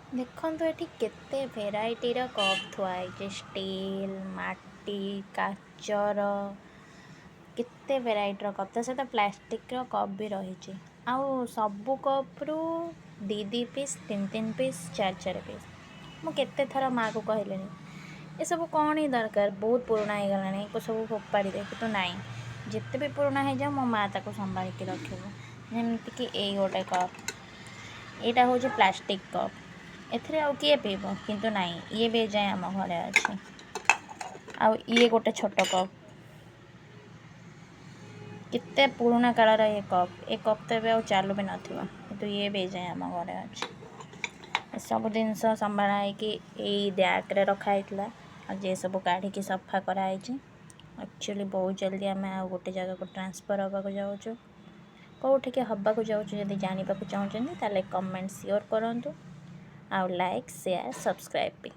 ଦେଖନ୍ତୁ ଏଠି କେତେ ଭେରାଇଟିର କପ୍ ଥୁଆ ହେଇଛି। ଷ୍ଟିଲ୍, ମାଟି, କାଚର, କେତେ ଭେରାଇଟିର କପ୍। ତା ସହିତ ପ୍ଲାଷ୍ଟିକ୍ର କପ୍ ବି ରହିଛି। ଆଉ ସବୁ କପ୍ରୁ ଦି ପିସ୍, ତିନି ପିସ୍, ଚାରି ପିସ୍। ମୁଁ କେତେ ଥର ମାଆକୁ କହିଲିଣି ଏସବୁ କ'ଣ ହିଁ ଦରକାର, ବହୁତ ପୁରୁଣା ହେଇଗଲାଣି, ସବୁ ଫୋପାଡ଼ି ଦେ। କିନ୍ତୁ ନାଇଁ, ଯେତେ ବି ପୁରୁଣା ହେଇଯାଉ ମୋ ମାଆ ତାକୁ ସମ୍ଭାଳିକି ରଖିବ। ଯେମିତିକି ଏଇ ଗୋଟେ କପ୍, ଏଇଟା ହେଉଛି ପ୍ଲାଷ୍ଟିକ୍ କପ୍। ଏଥିରେ ଆଉ କିଏ ପିଇବ? କିନ୍ତୁ ନାଇଁ, ଇଏ ବି ଏଯାଏଁ ଆମ ଘରେ ଅଛି। ଆଉ ଇଏ ଗୋଟେ ଛୋଟ କପ୍, କେତେ ପୁରୁଣା କାଳର ଏ କପ୍। ଏ କପ୍ ତ ଏବେ ଆଉ ଚାଲୁ ବି ନଥିବ, କିନ୍ତୁ ଇଏ ବି ଏଯାଏଁ ଆମ ଘରେ ଅଛି। ଏସବୁ ଜିନିଷ ସମ୍ଭାଳା ହେଇକି ଏଇ ର୍ୟାକ୍ରେ ରଖା ହେଇଥିଲା। ଆଉ ଯେ ସବୁ କାଢ଼ିକି ସଫା କରାହେଇଛି। ଆକ୍ଚୁଆଲି ବହୁତ ଜଲ୍ଦି ଆମେ ଆଉ ଗୋଟେ ଜାଗାକୁ ଟ୍ରାନ୍ସଫର୍ ହେବାକୁ ଯାଉଛୁ। କେଉଁଠିକି ହେବାକୁ ଯାଉଛୁ ଯଦି ଜାଣିବାକୁ ଚାହୁଁଛନ୍ତି ତାହେଲେ କମେଣ୍ଟ ସିଓର କରନ୍ତୁ। ଆଉ ଲାଇକ୍, ସେୟାର, ସବସ୍କ୍ରାଇବ୍ ବି।